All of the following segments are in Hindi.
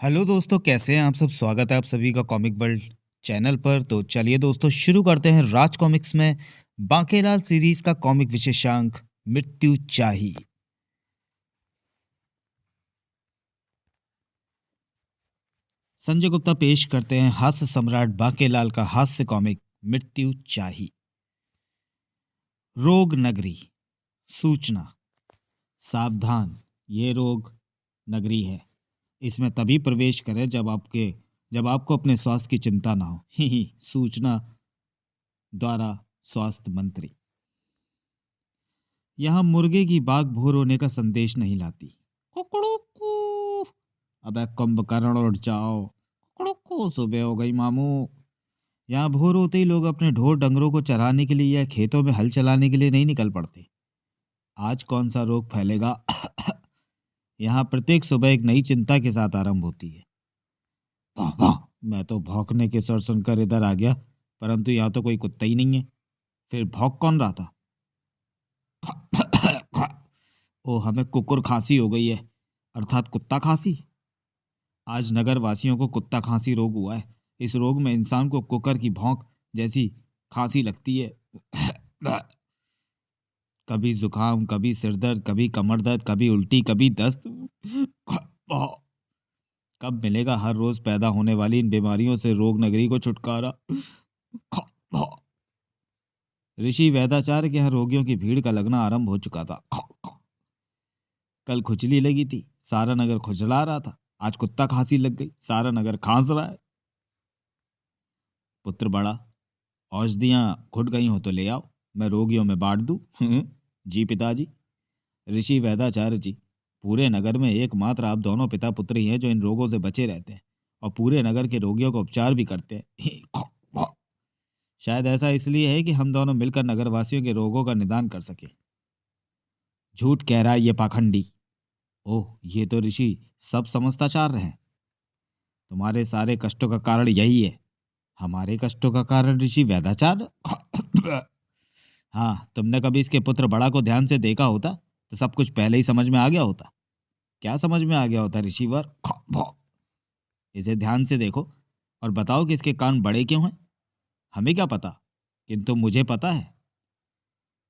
हेलो दोस्तों, कैसे हैं आप सब। स्वागत है आप सभी का कॉमिक वर्ल्ड चैनल पर। तो चलिए दोस्तों, शुरू करते हैं राज कॉमिक्स में बांकेलाल सीरीज का कॉमिक विशेषांक मृत्यु चाही। संजय गुप्ता पेश करते हैं हास्य सम्राट बांकेलाल का हास्य कॉमिक मृत्यु चाही। रोग नगरी। सूचना। सावधान, ये रोग नगरी है। इसमें तभी प्रवेश करें जब आपको अपने स्वास्थ्य की चिंता ना हो। ही सूचना द्वारा स्वास्थ्य मंत्री। यहाँ मुर्गे की बाग भोर होने का संदेश नहीं लाती। कुकड़ुकू। अबे कुंभकर्ण उठ जाओ। कुकड़ुकू, सुबह हो गई मामू। यहाँ भोर होते ही लोग अपने ढोर डंगरों को चराने के लिए या खेतों में हल चलाने के लिए नहीं निकल पड़ते। आज कौन सा रोग फैलेगा। यहाँ प्रत्येक सुबह एक नई चिंता के साथ आरंभ होती है। वाह वाह, मैं तो भौंकने के स्वर सुनकर इधर आ गया, परंतु यहाँ तो कोई कुत्ता ही नहीं है। फिर भौंक कौन रहा था। ओ, हमें कुकुर खांसी हो गई है, अर्थात कुत्ता खांसी। आज नगर वासियों को कुत्ता खांसी रोग हुआ है। इस रोग में इंसान को कुकर की भौंक जैसी खांसी लगती है। कभी जुकाम, कभी सिरदर्द, कभी कमर दर्द, कभी उल्टी, कभी दस्त। कब मिलेगा हर रोज पैदा होने वाली इन बीमारियों से रोग नगरी को छुटकारा। ऋषि वैदाचार्य के यहाँ रोगियों की भीड़ का लगना आरंभ हो चुका था। कल खुजली लगी थी, सारा नगर खुजला रहा था। आज कुत्ता खांसी लग गई, सारा नगर खांस रहा है। पुत्र बड़ा, औषधियां घुट गई हो तो ले आओ, मैं रोगियों में बांट दूं। जी पिताजी। ऋषि वैदाचार्य जी, पूरे नगर में एकमात्र आप दोनों पिता पुत्र ही हैं जो इन रोगों से बचे रहते हैं और पूरे नगर के रोगियों का उपचार भी करते हैं। शायद ऐसा इसलिए है कि हम दोनों मिलकर नगरवासियों के रोगों का निदान कर सके। झूठ कह रहा है ये पाखंडी। ओह, ये तो ऋषि सब समझताचार्य हैं। तुम्हारे सारे कष्टों का कारण यही है। हमारे कष्टों का कारण ऋषि वैदाचार्य। हाँ, तुमने कभी इसके पुत्र बड़ा को ध्यान से देखा होता तो सब कुछ पहले ही समझ में आ गया होता। क्या समझ में आ गया होता ऋषिवर। इसे ध्यान से देखो और बताओ कि इसके कान बड़े क्यों हैं। हमें क्या पता, किंतु मुझे पता है।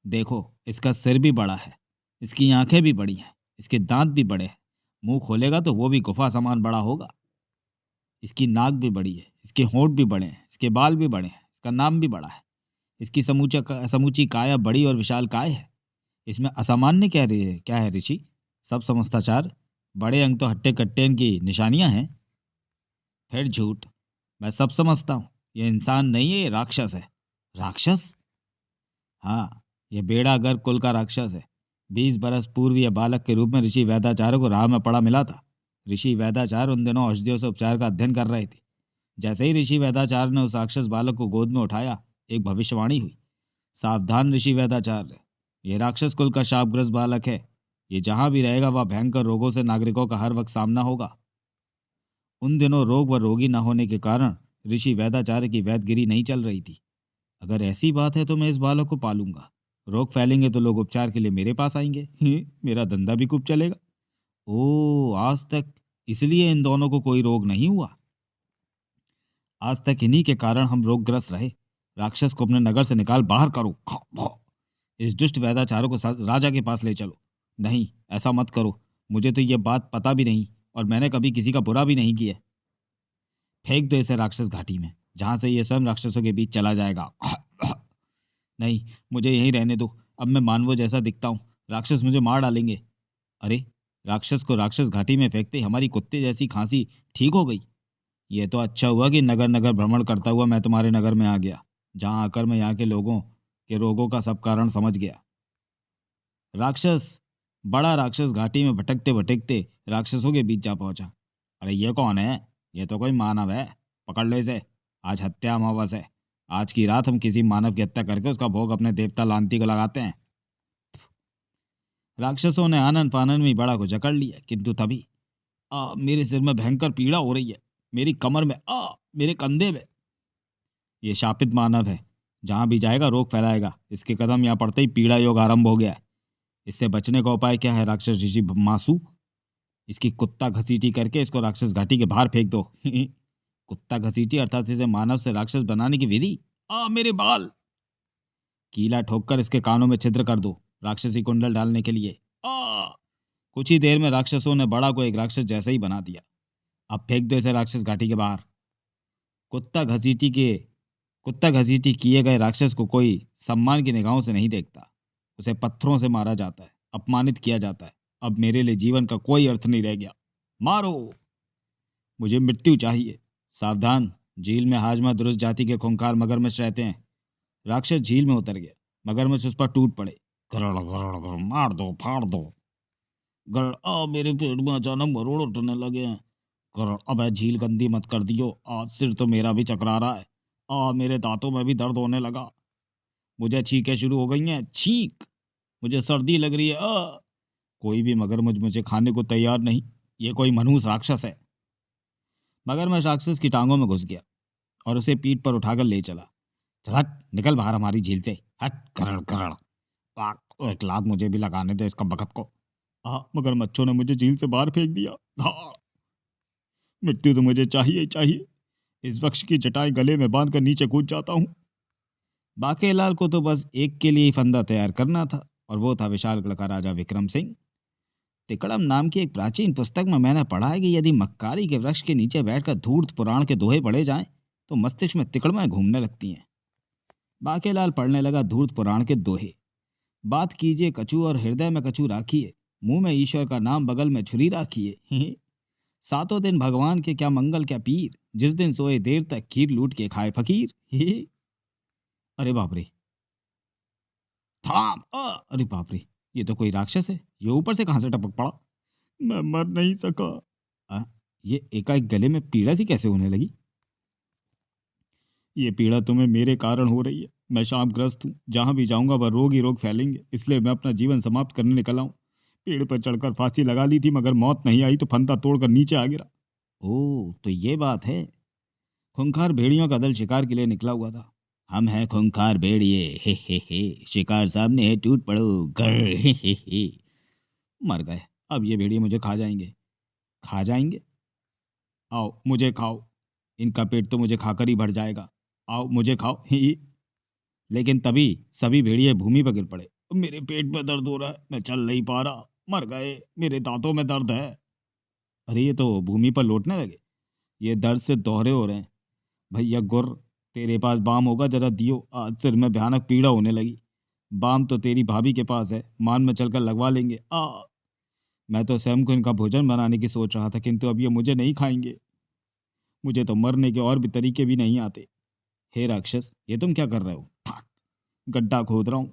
देखो, इसका सिर भी बड़ा है, इसकी आंखें भी बड़ी हैं, इसके दांत भी बड़े हैं। मुंह खोलेगा तो वो भी गुफा समान बड़ा होगा। इसकी नाक भी बड़ी है, इसके होंठ भी बड़े हैं, इसके बाल भी बड़े हैं, इसका नाम भी बड़ा है। इसकी समूची काया बड़ी और विशाल काय है। इसमें असामान्य क्या है ऋषि। सब समझताचार, बड़े अंग तो हट्टे कट्टे की निशानियां हैं। फिर झूठ। मैं सब समझता हूँ। ये इंसान नहीं है, ये राक्षस है। राक्षस? हाँ, ये बेड़ा गर्क कुल का राक्षस है। 20 बरस पूर्व यह बालक के रूप में ऋषि वैदाचार्य को राह में पड़ा मिला था। ऋषि वैदाचार्य उन दिनों औषधियों से उपचार का अध्ययन कर रहे थे। जैसे ही ऋषि वैदाचार्य ने उस राक्षस बालक को गोद में उठाया, एक भविष्यवाणी हुई। सावधान ऋषि वैदाचार्य, ये राक्षस कुल का शापग्रस्त बालक है। ये जहां भी रहेगा वह भयंकर रोगों से नागरिकों का हर वक्त सामना होगा। उन दिनों रोग व रोगी न होने के कारण ऋषि वैदाचार्य की वैदगिरी नहीं चल रही थी। अगर ऐसी बात है तो मैं इस बालक को पालूंगा। रोग फैलेंगे तो लोग उपचार के लिए मेरे पास आएंगे। मेरा धंधा भी खूब चलेगा। ओ, आज तक इसलिए इन दोनों को कोई रोग नहीं हुआ। आज तक इन्हीं के कारण हम रोगग्रस्त रहे। राक्षस को अपने नगर से निकाल बाहर करो। इस दुष्ट वैदाचार्य को राजा के पास ले चलो। नहीं, ऐसा मत करो। मुझे तो ये बात पता भी नहीं और मैंने कभी किसी का बुरा भी नहीं किया। फेंक दो इसे राक्षस घाटी में, जहां से ये स्वयं राक्षसों के बीच चला जाएगा। नहीं, मुझे यहीं रहने दो। अब मैं मानवों जैसा दिखता हूँ, राक्षस मुझे मार डालेंगे। अरे, राक्षस को राक्षस घाटी में फेंकते ही हमारी कुत्ते जैसी खांसी ठीक हो गई। ये तो अच्छा हुआ कि नगर नगर भ्रमण करता हुआ मैं तुम्हारे नगर में आ गया, जहां आकर मैं यहाँ के लोगों के रोगों का सब कारण समझ गया। राक्षस, बड़ा राक्षस घाटी में भटकते भटकते राक्षसों के बीच जा पहुंचा। अरे, ये कौन है। ये तो कोई मानव है। पकड़ लो इसे। आज हत्या अमावस है। आज की रात हम किसी मानव की हत्या करके उसका भोग अपने देवता लांती को लगाते हैं। राक्षसों ने आनन फानन में बड़ा को जकड़ लिया, किंतु तभी मेरे सिर में भयंकर पीड़ा हो रही है। मेरी कमर में, मेरे कंधे में। ये शापित मानव है, जहां भी जाएगा रोग फैलाएगा। इसके कदम यहाँ पड़ते ही पीड़ा योग आरंभ हो गया है। इससे बचने का उपाय क्या है राक्षस ऋषि मासू। इसकी कुत्ता घसीटी करके इसको राक्षस घाटी के बाहर फेंक दो। कुत्ता घसीटी अर्थात इसे मानव से राक्षस बनाने की विधि। मेरे बाल! कीला ठोककर इसके कानों में छिद्र कर दो, राक्षसी कुंडल डालने के लिए। आ कुछ ही देर में राक्षसों ने बड़ा को एक राक्षस जैसा ही बना दिया। अब फेंक दो इसे राक्षस घाटी के बाहर। कुत्ता घसीटी के कुत्ता घसीटी किए गए राक्षस को कोई सम्मान की निगाहों से नहीं देखता। उसे पत्थरों से मारा जाता है, अपमानित किया जाता है। अब मेरे लिए जीवन का कोई अर्थ नहीं रह गया। मारो! मुझे मृत्यु चाहिए। सावधान, झील में हाजमा दुरुस्त जाति के खूंखार मगरमच्छ रहते हैं। राक्षस झील में उतर गया। मगरमच्छ उस पर टूट पड़े। गरड़ गरड़ गरड़, मार दो, फाड़ दो। गरड़, मेरे पेट में अचानक मरोड़ उठने लगे हैं। गरड़, अब झील गंदी मत कर दियो, आज सिर तो मेरा भी चकरा रहा है। मेरे दांतों में भी दर्द होने लगा। मुझे छींकें शुरू हो गई हैं। छींक! मुझे सर्दी लग रही है। कोई भी मगरमच्छ मुझे खाने को तैयार नहीं। ये कोई मनहूस राक्षस है। मगरमच्छ राक्षस की टांगों में घुस गया और उसे पीठ पर उठाकर ले चला। चल हट, निकल बाहर हमारी झील से। हट! करड़ करड़। एक लात मुझे भी लगाने दे इसका बखत को। मगरमच्छों ने मुझे झील से बाहर फेंक दिया। मृत्यु तो मुझे चाहिए ही चाहिए। इस वृक्ष की जटाएं गले में बांधकर नीचे कूद जाता हूँ। बाकेलाल को तो बस एक के लिए ही फंदा तैयार करना था, और वो था विशालगढ़ का राजा विक्रम सिंह। तिकड़म नाम की एक प्राचीन पुस्तक में मैंने पढ़ा है कि यदि मक्कारी के वृक्ष के नीचे बैठकर धूर्त पुराण के दोहे पढ़े जाएं तो मस्तिष्क में तिकड़में घूमने लगती हैं। बाकेलाल पढ़ने लगा धूर्त पुराण के दोहे। बात कीजिए कछु और हृदय में कछु राखिए, मुंह में ईश्वर का नाम बगल में छुरी राखिए। सातों दिन भगवान के क्या मंगल क्या पीर, जिस दिन सोए देर तक खीर लूट के खाए फकीर। अरे बाप रे! थाम! अरे बाप रे! ये तो कोई राक्षस है। ये ऊपर से कहां से टपक पड़ा। मैं मर नहीं सका। ये एकाएक गले में पीड़ा सी कैसे होने लगी। ये पीड़ा तुम्हें मेरे कारण हो रही है। मैं शापग्रस्त हूँ। जहां भी जाऊंगा वह रोग ही रोग फैलेंगे, इसलिए मैं अपना जीवन समाप्त करने निकला हूँ। पेड़ पर चढ़कर फांसी लगा ली थी, मगर मौत नहीं आई तो फंदा तोड़कर नीचे आ गिरा। ओह, तो ये बात है। खूंखार भेड़ियों का दल शिकार के लिए निकला हुआ था। हम हैं खूंखार भेड़िए, हे, शिकार सामने है, टूट पड़ो, गर, हे। मर गए। अब ये भेड़िए मुझे खा जाएंगे। खा जाएंगे? आओ मुझे खाओ। इनका पेट तो मुझे खाकर ही भर जाएगा। आओ मुझे खाओ, ही। लेकिन तभी सभी भेड़िए भूमि पर गिर पड़े। मेरे पेट में दर्द हो रहा है, मैं चल नहीं पा रहा। मर गए, मेरे दांतों में दर्द है। अरे ये तो भूमि पर लौटने लगे। ये दर्द से दोहरे हो रहे हैं। भैया गुर, तेरे पास बाम होगा, जरा दियो, आज सिर में भयानक पीड़ा होने लगी। बाम तो तेरी भाभी के पास है, मान में चलकर लगवा लेंगे। मैं तो स्वयं को इनका भोजन बनाने की सोच रहा था, किंतु अब ये मुझे नहीं खाएंगे। मुझे तो मरने के और भी तरीके भी नहीं आते। हे राक्षस, ये तुम क्या कर रहे हो। गड्ढा खोद रहा हूं।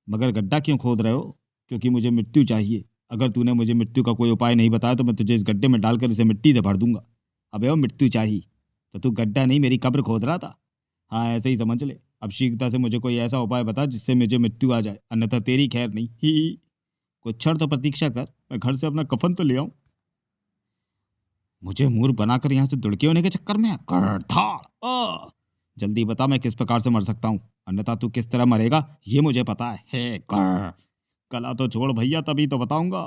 मगर गड्ढा क्यों खोद रहे हो। क्योंकि मुझे मृत्यु चाहिए। अगर तूने मुझे मृत्यु का कोई उपाय नहीं बताया तो मैं तुझे इस गड्ढे में डालकर इसे मिट्टी से भर दूंगा। अबे वो मृत्यु चाहिए तो तू गड्ढा नहीं मेरी कब्र खोद रहा था। हाँ, ऐसे ही समझ ले। अब शीघ्रता से मुझे कोई ऐसा उपाय बता जिससे मुझे मृत्यु आ जाए, अन्यथा तेरी खैर नहीं। ही। कुछ क्षण तो प्रतीक्षा कर, मैं घर से अपना कफन तो ले आऊं। मुझे मूर्ख बनाकर यहाँ से दुड़के होने के चक्कर में करधाड़। जल्दी बता मैं किस प्रकार से मर सकता हूँ, अन्यथा तू किस तरह मरेगा ये मुझे पता है। हे कर, कला तो छोड़ भैया, तभी तो बताऊंगा।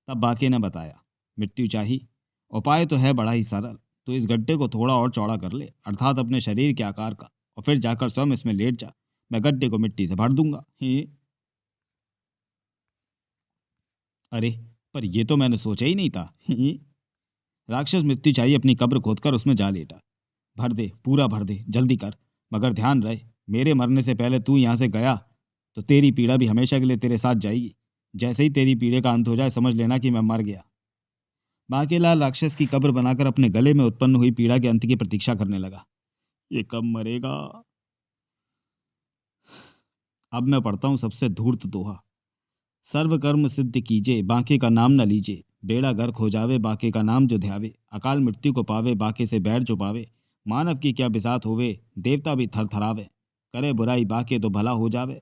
तब बाकी ने बताया, मृत्यु चाहिए। उपाय तो है बड़ा ही सरल। तू इस गड्ढे को थोड़ा और चौड़ा कर ले, अर्थात अपने शरीर के आकार का, और फिर जाकर स्वयं इसमें लेट जा। मैं गड्ढे को मिट्टी से भर दूंगा। ही। अरे, पर ये तो मैंने सोचा ही नहीं था। ही। राक्षस मृत्यु चाहिए अपनी कब्र खोदकर उसमें जा लेटा। भर दे, पूरा भर दे, जल्दी कर। मगर ध्यान रहे, मेरे मरने से पहले तू यहाँ से गया तो तेरी पीड़ा भी हमेशा के लिए तेरे साथ जाएगी। जैसे ही तेरी पीड़े का अंत हो जाए समझ लेना कि मैं मर गया। बाकेलाल राक्षस की कब्र बनाकर अपने गले में उत्पन्न हुई पीड़ा के अंत की प्रतीक्षा करने लगा। ये कब मरेगा। अब मैं पढ़ता हूँ सबसे धूर्त दोहा। सर्व कर्म सिद्ध कीजे, बांके का नाम न लीजे। बेड़ा गर्क हो जावे, बाके का नाम जो ध्यावे। अकाल मृत्यु को पावे, बाके से बैर जो पावे। मानव की क्या बिसात होवे, देवता भी थर थरावे। करे बुराई बाके तो भला हो जावे।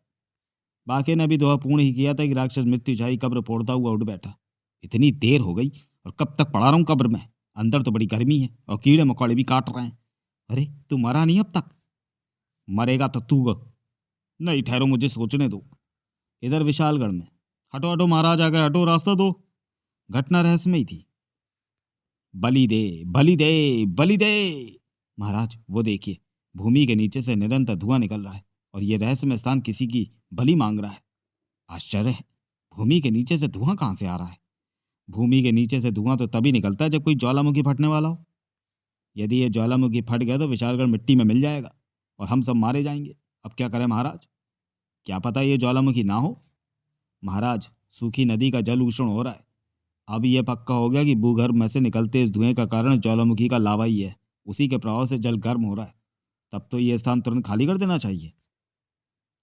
बाके ने भी दोहा पूर्ण ही किया था कि राक्षस मृत्यु चाही कब्र फोड़ता हुआ उठ बैठा। इतनी देर हो गई और कब तक पड़ा रहूं कब्र में। अंदर तो बड़ी गर्मी है और कीड़े मकोड़े भी काट रहे हैं। अरे तू मरा नहीं अब तक। मरेगा तो तू। नहीं ठहरो, मुझे सोचने दो। इधर विशालगढ़ में। हटो हटो महाराज आ गए, हटो, रास्ता दो। घटना रहस्यमयी थी। बलि दे, बलि दे, बलि दे। महाराज वो देखिए, भूमि के नीचे से निरंतर धुआं निकल रहा है और ये रहस्यमय स्थान किसी की बलि मांग रहा है। आश्चर्य है, भूमि के नीचे से धुआं कहाँ से आ रहा है? भूमि के नीचे से धुआं तो तभी निकलता है जब कोई ज्वालामुखी फटने वाला हो। यदि ये ज्वालामुखी फट गया तो विशालगढ़ मिट्टी में मिल जाएगा और हम सब मारे जाएंगे। अब क्या करें महाराज? क्या पता ये ज्वालामुखी ना हो। महाराज, सूखी नदी का जल उष्ण हो रहा है। अब ये पक्का हो गया कि भूगर्भ में से निकलते इस धुएं का कारण ज्वालामुखी का लावा ही है। उसी के प्रभाव से जल गर्म हो रहा है। तब तो ये स्थान तुरंत खाली कर देना चाहिए।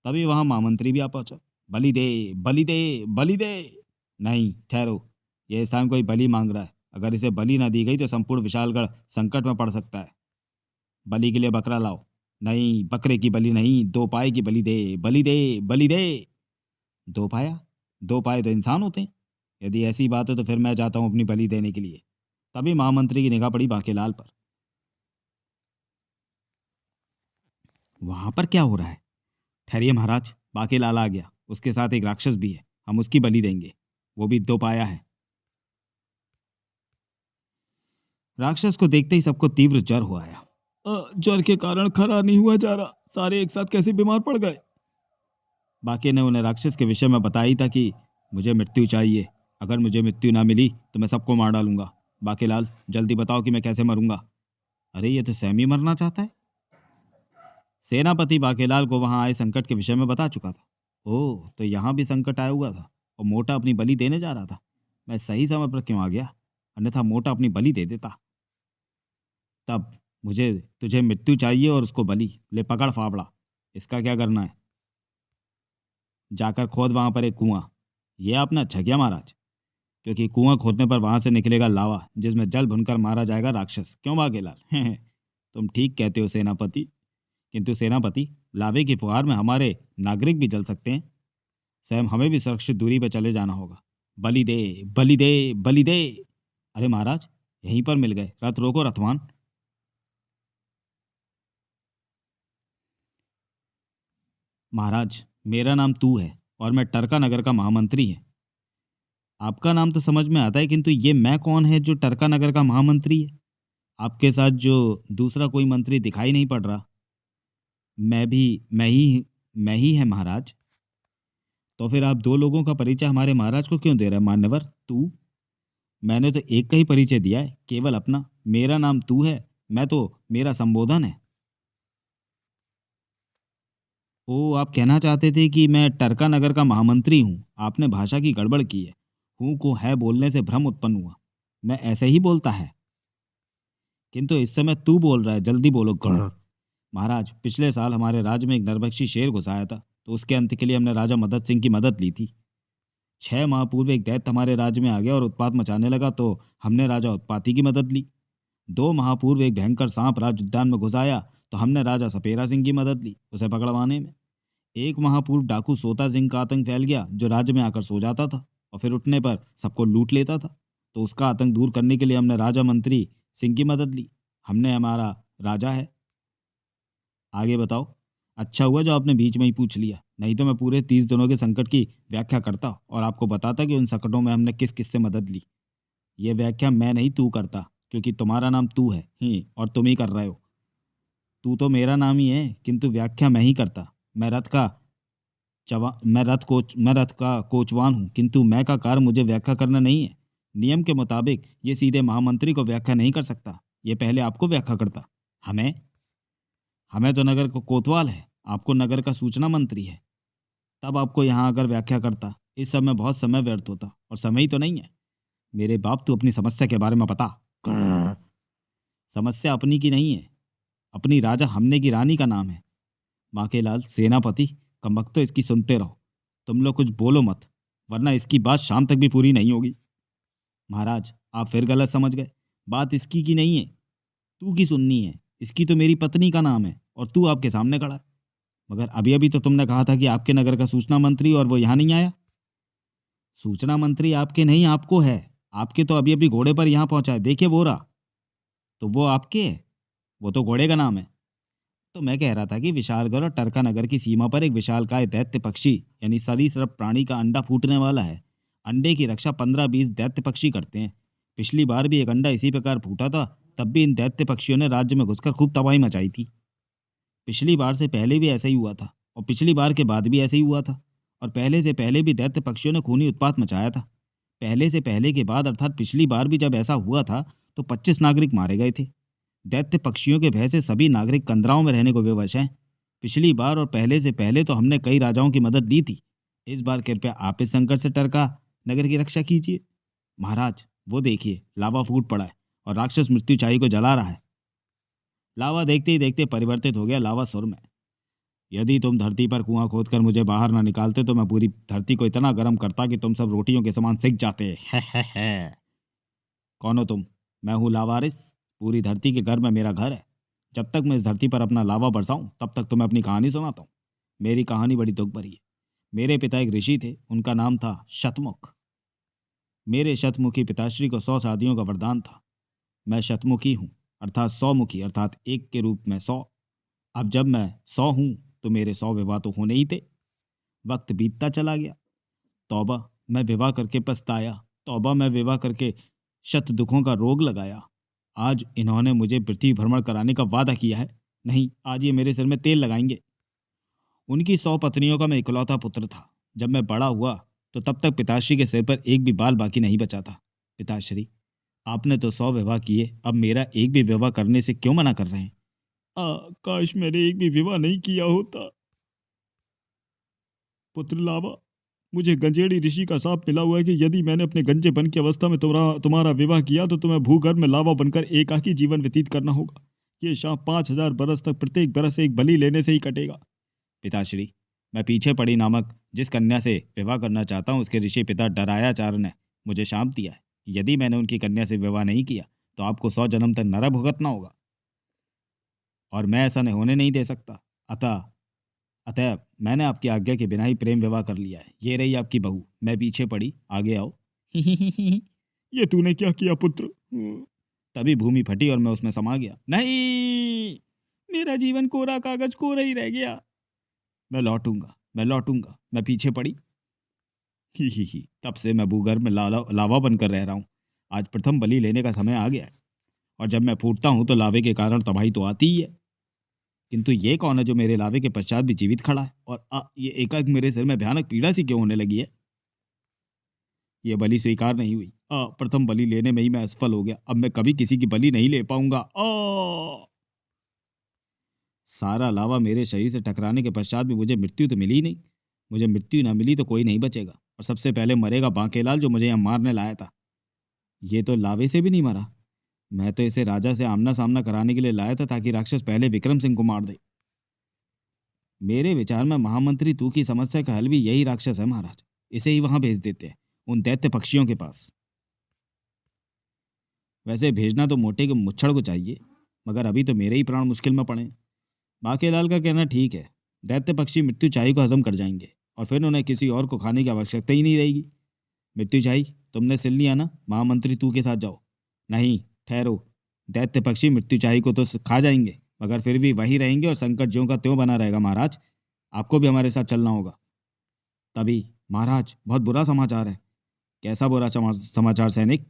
तभी वहां महामंत्री भी आ पहुंचा। बलि दे, बलि दे, बलि दे। नहीं, ठहरो, यह स्थान कोई बलि मांग रहा है। अगर इसे बलि ना दी गई तो संपूर्ण विशालगढ़ संकट में पड़ सकता है। बलि के लिए बकरा लाओ। नहीं, बकरे की बलि नहीं, दो पाए की बलि दे, बलि दे, बलि दे। दो पाया? दो पाए तो इंसान होते हैं। यदि ऐसी बात है तो फिर मैं जाता हूँ अपनी बलि देने के लिए। तभी महामंत्री की निगाह पड़ी बांकेलाल पर। वहां पर क्या हो रहा है? ठहरिए महाराज, बांकेलाल आ गया। उसके साथ एक राक्षस भी है, हम उसकी बलि देंगे। वो भी दो पाया है। राक्षस को देखते ही सबको तीव्र ज्वर हो आया। ज्वर के कारण खड़ा नहीं हुआ जा रहा, सारे एक साथ कैसे बीमार पड़ गए? बाकी ने उन्हें राक्षस के विषय में बताया ही था कि मुझे मृत्यु चाहिए, अगर मुझे मृत्यु ना मिली तो मैं सबको मार डालूंगा। बाकीलाल, जल्दी बताओ कि मैं कैसे मरूंगा। अरे ये तो सैमी मरना चाहता है। सेनापति बाकीलाल को वहां आए संकट के विषय में बता चुका था। ओह, तो यहाँ भी संकट आया हुआ था और मोटा अपनी बलि देने जा रहा था। मैं सही समय पर क्यों आ गया? अन्यथा मोटा अपनी बलि दे देता। तब मुझे तुझे मृत्यु चाहिए और उसको बलि। ले पकड़ फावड़ा। इसका क्या करना है? जाकर खोद वहां पर एक कुआं। ये आपने अच्छा किया महाराज, क्योंकि कुआं खोदने पर वहां से निकलेगा लावा जिसमें जल भुनकर मारा जाएगा राक्षस। क्यों बागेलाल? तुम ठीक कहते हो सेनापति। किंतु सेनापति, लावे की फुहार में हमारे नागरिक भी जल सकते हैं। स्वयं हमें भी सुरक्षित दूरी पर चले जाना होगा। बलि दे, बलि दे, बलि दे। अरे महाराज, यहीं पर मिल गए। रथ रोको रथवान। महाराज, मेरा नाम तू है और मैं टरका नगर का महामंत्री है। आपका नाम तो समझ में आता है, किंतु ये मैं कौन है जो टरका नगर का महामंत्री है? आपके साथ जो दूसरा कोई मंत्री दिखाई नहीं पड़ रहा, मैं भी मैं ही है महाराज। तो फिर आप दो लोगों का परिचय हमारे महाराज को क्यों दे रहे हैं मान्यवर? तू? मैंने तो एक का ही परिचय दिया है, केवल अपना। मेरा नाम तू है, मैं तो मेरा संबोधन है। ओ, आप कहना चाहते थे कि मैं टरका नगर का महामंत्री हूँ। आपने भाषा की गड़बड़ की है। हूँ को है बोलने से भ्रम उत्पन्न हुआ। मैं ऐसे ही बोलता है, किंतु इस समय तू बोल रहा है। जल्दी बोलो। गढ़। महाराज, पिछले साल हमारे राज्य में एक नरभक्षी शेर घुस आया था, तो उसके अंत के लिए हमने राजा मदद सिंह की मदद ली थी। 6 माह पूर्व एक दैत्य हमारे राज्य में आ गया और उत्पात मचाने लगा, तो हमने राजा उत्पाती की मदद ली। 2 माह पूर्व एक भयंकर सांप राज उद्यान में घुस आया, तो हमने राजा सपेरा सिंह की मदद ली उसे पकड़वाने में। 1 माह पूर्व डाकू सोता सिंह का आतंक फैल गया, जो राज्य में आकर सो जाता था और फिर उठने पर सबको लूट लेता था। तो उसका आतंक दूर करने के लिए हमने राजा मंत्री सिंह की मदद ली। हमने हमारा राजा है। आगे बताओ। अच्छा हुआ जो आपने बीच में ही पूछ लिया, नहीं तो मैं पूरे 30 दिनों के संकट की व्याख्या करता और आपको बताता कि उन संकटों में हमने किस किस से मदद ली। ये व्याख्या मैं नहीं, तू करता, क्योंकि तुम्हारा नाम तू है ही और तुम ही कर रहे हो। तू तो मेरा नाम ही है, किंतु व्याख्या मैं ही करता। मैं रथ का मैं रथ का कोचवान हूँ, किंतु मैं का कार्य मुझे व्याख्या करना नहीं है। नियम के मुताबिक ये सीधे महामंत्री को व्याख्या नहीं कर सकता, ये पहले आपको व्याख्या करता। हमें? हमें तो नगर को कोतवाल है, आपको नगर का सूचना मंत्री है। तब आपको यहाँ आकर व्याख्या करता। इस सब में बहुत समय व्यर्थ होता, और समय ही तो नहीं है। मेरे बाप, तू अपनी समस्या के बारे में बता। ग्रर। समस्या अपनी की नहीं है, अपनी राजा हमने की रानी का नाम है। बांकेलाल, सेनापति, कमबख्तो इसकी सुनते रहो। तुम लोग कुछ बोलो मत, वरना इसकी बात शाम तक भी पूरी नहीं होगी। महाराज, आप फिर गलत समझ गए। बात इसकी की नहीं है, तू की सुननी है। इसकी तो मेरी पत्नी का नाम है और तू आपके सामने खड़ा है। मगर अभी अभी तो तुमने कहा था कि आपके नगर का सूचना मंत्री, और वो यहाँ नहीं आया। सूचना मंत्री आपके नहीं, आपको है। आपके तो अभी अभी घोड़े पर यहाँ पहुंचा है, देखिए वो रहा। तो वो आपके है, वो तो घोड़े का नाम है। तो मैं कह रहा था कि विशालगढ़ और टरका नगर की सीमा पर एक विशालकाय दैत्य पक्षी यानी सरीसृप प्राणी का अंडा फूटने वाला है। अंडे की रक्षा 15-20 दैत्य पक्षी करते हैं। पिछली बार भी एक अंडा इसी प्रकार फूटा था, तब भी इन दैत्य पक्षियों ने राज्य में घुसकर खूब तबाही मचाई थी। पिछली बार से पहले भी ऐसा ही हुआ था, और पिछली बार के बाद भी ऐसे ही हुआ था, और पहले से पहले भी दैत्य पक्षियों ने खूनी उत्पात मचाया था। पहले से पहले के बाद अर्थात पिछली बार भी जब ऐसा हुआ था, तो 25 नागरिक मारे गए थे। दैत्य पक्षियों के भय से सभी नागरिक कंदराओं में रहने को विवश हैं। पिछली बार और पहले से पहले तो हमने कई राजाओं की मदद ली थी। इस बार कृपया आप इस संकट से टरका नगर की रक्षा कीजिए। महाराज, वो देखिए, लावा फूट पड़ा है और राक्षस मृत्युचाही को जला रहा है। लावा देखते ही देखते परिवर्तित हो गया लावा सुर में। यदि तुम धरती पर कुआं खोदकर मुझे बाहर ना निकालते तो मैं पूरी धरती को इतना गर्म करता कि तुम सब रोटियों के समान सिक जाते। कौन हो तुम? मैं हूँ लावारिस। पूरी धरती के घर में मेरा घर है। जब तक मैं इस धरती पर अपना लावा बरसाऊं तब तक तुम्हें अपनी कहानी सुनाता हूँ। मेरी कहानी बड़ी दुख भरी है। मेरे पिता एक ऋषि थे, उनका नाम था शतमुख। मेरे शतमुखी पिताश्री को 100 शादियों का वरदान था। मैं शतमुखी हूँ, अर्थात 100 मुखी, अर्थात एक के रूप में 100। अब जब मैं 100 हूँ तो मेरे 100 विवाह तो होने ही थे। वक्त बीतता चला गया। तौबा, मैं विवाह करके पछताया। तौबा, मैं विवाह करके शत दुखों का रोग लगाया। आज इन्होंने मुझे पृथ्वी भ्रमण कराने का वादा किया है। नहीं, आज ये मेरे सिर में तेल लगाएंगे। उनकी 100 पत्नियों का मैं इकलौता पुत्र था। जब मैं बड़ा हुआ तो तब तक पिताश्री के सिर पर एक भी बाल बाकी नहीं बचा था। पिताश्री, आपने तो 100 विवाह किए, अब मेरा एक भी विवाह करने से क्यों मना कर रहे हैं? काश मैंने एक भी विवाह नहीं किया होता। पुत्र लावा, मुझे गंजेड़ी ऋषि का शाप मिला हुआ है कि यदि मैंने अपने गंजेपन की अवस्था में तुम्हारा विवाह किया तो तुम्हें भूगर्भ में लावा बनकर एकाकी जीवन व्यतीत करना होगा। ये शाप 5,000 बरस तक प्रत्येक बरस एक बलि लेने से ही कटेगा। पिताश्री, मैं पीछे पड़ी नामक जिस कन्या से विवाह करना चाहता हूँ उसके ऋषि पिता डरायाचार्य ने मुझे शाप दिया है कि यदि मैंने उनकी कन्या से विवाह नहीं किया तो आपको 100 जन्म तक नरक भुगतना होगा, और मैं ऐसा नहीं होने नहीं दे सकता। अतः अतः मैंने आपकी आज्ञा के बिना ही प्रेम विवाह कर लिया है। ये रही आपकी बहू। मैं पीछे पड़ी, आगे आओ। ये तूने क्या किया पुत्र? तभी भूमि फटी और मैं उसमें समा गया। नहीं, मेरा जीवन कोरा कागज कोरा ही रह गया। मैं लौटूंगा, मैं लौटूंगा। मैं पीछे पड़ी। ही। तब से मैं भूगर्भ में लावा बनकर रह रहा हूँ। आज प्रथम बलि लेने का समय आ गया है, और जब मैं फूटता हूँ तो लावे के कारण तबाही तो आती ही है। किंतु ये कौन है जो मेरे लावे के पश्चात भी जीवित खड़ा है, और ये एकाएक मेरे सिर में भयानक पीड़ा सी क्यों होने लगी है? ये बलि स्वीकार नहीं हुई। प्रथम बलि लेने में ही मैं असफल हो गया। अब मैं कभी किसी की बलि नहीं ले पाऊंगा। सारा लावा मेरे शरीर से टकराने के पश्चात भी मुझे मृत्यु तो मिली ही नहीं। मुझे मृत्यु ना मिली तो कोई नहीं बचेगा, और सबसे पहले मरेगा बांकेलाल जो मुझे यहाँ मारने लाया था। ये तो लावे से भी नहीं मरा। मैं तो इसे राजा से आमना सामना कराने के लिए लाया था ताकि राक्षस पहले विक्रम सिंह को मार दे। मेरे विचार में महामंत्री तू की समस्या का हल भी यही राक्षस है महाराज। इसे ही वहां भेज देते हैं, उन दैत्य पक्षियों के पास। वैसे भेजना तो मोटे के मुच्छड़ को चाहिए, मगर अभी तो मेरे ही प्राण मुश्किल में पड़े हैं। बाकेलाल का कहना ठीक है। दैत्य पक्षी मृत्युचाही को हजम कर जाएंगे और फिर उन्हें किसी और को खाने की आवश्यकता ही नहीं रहेगी। मृत्युचाही, तुमने सिल लिया ना, महामंत्री तू के साथ जाओ। नहीं, ठहरो। दैत्य पक्षी मृत्युचाही को तो खा जाएंगे, मगर फिर भी वहीं रहेंगे और संकट ज्यों का त्यों बना रहेगा महाराज। आपको भी हमारे साथ चलना होगा। तभी, महाराज, बहुत बुरा समाचार है। कैसा बुरा समाचार सैनिक?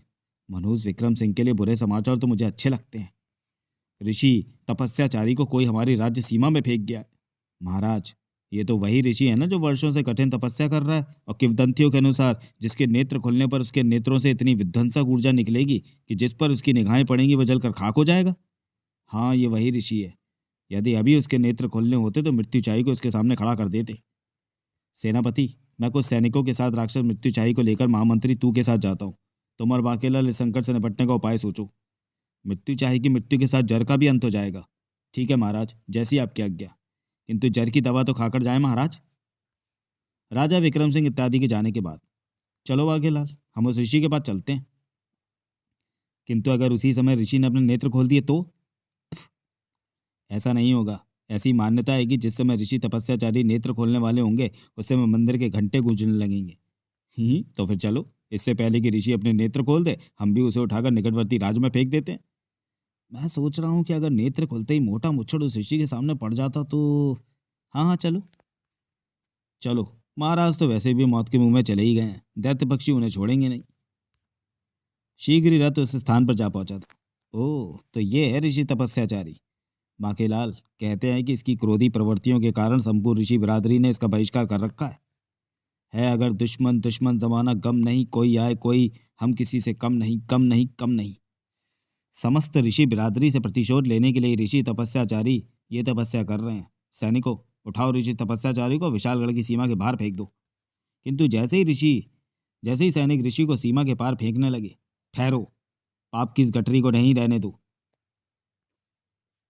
मनोज विक्रम सिंह के लिए बुरे समाचार तो मुझे अच्छे लगते हैं। ऋषि तपस्याचारी को कोई हमारी राज्य सीमा में फेंक गया है। महाराज, ये तो वही ऋषि है ना जो वर्षों से कठिन तपस्या कर रहा है, और किंवदंतियों के अनुसार जिसके नेत्र खुलने पर उसके नेत्रों से इतनी विध्वंसक ऊर्जा निकलेगी कि जिस पर उसकी निगाहें पड़ेंगी वह जलकर खाक हो जाएगा। हाँ, ये वही ऋषि है। यदि अभी उसके नेत्र खोलने होते तो मृत्युचाही को उसके सामने खड़ा कर देते। सेनापति, मैं कुछ सैनिकों के साथ राक्षस मृत्युचाही को लेकर महामंत्री तू के साथ जाता हूँ। तुम और बाकेलाल इस संकट से निपटने का उपाय सोचो। मृत्युचाही की मृत्यु के साथ जर का भी अंत हो जाएगा। ठीक है महाराज, जैसी आपकी आज्ञा। किंतु जर की दवा तो खाकर जाए महाराज। राजा विक्रम सिंह इत्यादि के जाने के बाद, चलो बाकेलाल, हम उस ऋषि के पास चलते हैं। किंतु अगर उसी समय ऋषि ने अपने नेत्र खोल दिए तो? ऐसा नहीं होगा। ऐसी मान्यता है कि जिस समय ऋषि तपस्याचारी नेत्र खोलने वाले होंगे उस समय मंदिर के घंटे गूंजने लगेंगे। तो फिर चलो, इससे पहले कि ऋषि अपने नेत्र खोल दे हम भी उसे उठाकर निकटवर्ती राज में फेंक देते हैं। मैं सोच रहा हूँ कि अगर नेत्र खुलते ही मोटा मुच्छड़ उस ऋषि के सामने पड़ जाता तो। हाँ हाँ, चलो चलो। महाराज तो वैसे भी मौत के मुंह में चले ही गए हैं, दैत्य पक्षी उन्हें छोड़ेंगे नहीं। शीघ्र ही रथ उस स्थान पर जा पहुंचा था। ओह, तो ये है ऋषि तपस्याचारी। बांकेलाल, कहते हैं कि इसकी क्रोधी प्रवृत्तियों के कारण संपूर्ण ऋषि बिरादरी ने इसका बहिष्कार कर रखा है। अगर दुश्मन दुश्मन जमाना गम नहीं, कोई आए कोई, हम किसी से कम नहीं, कम नहीं, कम नहीं। समस्त ऋषि बिरादरी से प्रतिशोध लेने के लिए ऋषि तपस्याचारी ये तपस्या कर रहे हैं। सैनिकों, उठाओ ऋषि तपस्याचारी को विशालगढ़ की सीमा के बाहर फेंक दो। किंतु जैसे ही सैनिक ऋषि को सीमा के पार फेंकने लगे, ठहरो, पाप की इस गठरी को नहीं रहने दो।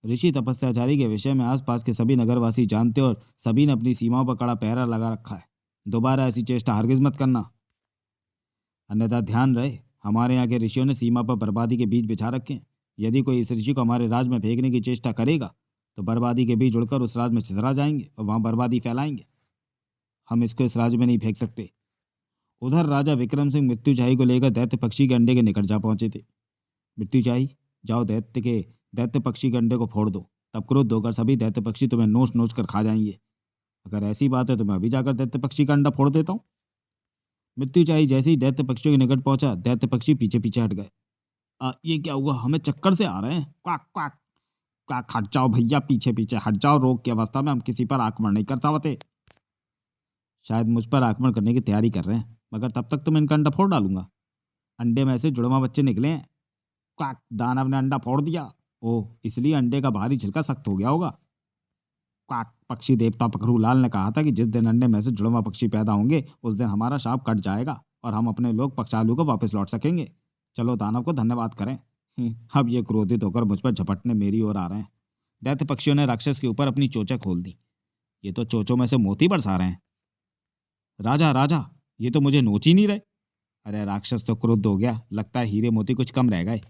ऋषि तपस्याचारी के विषय में आसपास के सभी नगरवासी जानते और सभी ने अपनी सीमाओं पर कड़ा पहरा लगा रखा है। दोबारा ऐसी चेष्टा हरगिज मत करना, अन्यथा ध्यान रहे हमारे यहाँ के ऋषियों ने सीमा पर बर्बादी के बीज बिछा रखे हैं। यदि कोई इस ऋषि को हमारे राज में फेंकने की चेष्टा करेगा तो बर्बादी के बीज उड़कर उस राज में छितरा जाएंगे और वहां बर्बादी फैलाएंगे। हम इसको इस राज में नहीं फेंक सकते। उधर राजा विक्रम सिंह मृत्युचाही को लेकर दैत्य पक्षी के अंडे के निकट जा पहुंचे थे। मृत्युचाही, जाओ दैत्य पक्षी के अंडे को फोड़ दो, तब क्रोध होकर सभी दैत्य पक्षी तुम्हें नोच नोच कर खा जाएंगे। अगर ऐसी बात है तो मैं अभी जाकर दैत्य पक्षी का अंडा फोड़ देता हूँ। मृत्युचाही जैसे ही दैत्य पक्षियों के निकट पहुंचा, दैत्य पक्षी पीछे पीछे हट गए। ये क्या हुआ? हमें चक्कर से आ रहे हैं। क्वाक क्वाक क्वाक, हट जाओ भैया, पीछे पीछे हट जाओ। रोग की अवस्था में हम किसी पर आक्रमण नहीं करता होते। शायद मुझ पर आक्रमण करने की तैयारी कर रहे हैं, मगर तब तक तो मैं इनका अंडा फोड़ डालूंगा। अंडे में से जुड़वा बच्चे निकले हैं। क्वाक, दानव ने अंडा फोड़ दिया। ओह, इसलिए अंडे का बाहरी छिलका सख्त हो गया होगा। क्वाक, पक्षी देवता पखरूलाल ने कहा था कि जिस दिन अंडे में से जुड़वा पक्षी पैदा होंगे उस दिन हमारा शाप कट जाएगा और हम अपने लोग पक्षालू को वापस लौट सकेंगे। चलो दानव को धन्यवाद करें। अब ये क्रोधित होकर मुझ पर झपटने मेरी ओर आ रहे हैं। दैत्य पक्षियों ने राक्षस के ऊपर अपनी चोंचें खोल दी। ये तो चोंचों में से मोती बरसा रहे हैं। राजा राजा, ये तो मुझे नोच ही नहीं रहे। अरे राक्षस तो क्रुद्ध हो गया, लगता है हीरे मोती कुछ कम रह गए।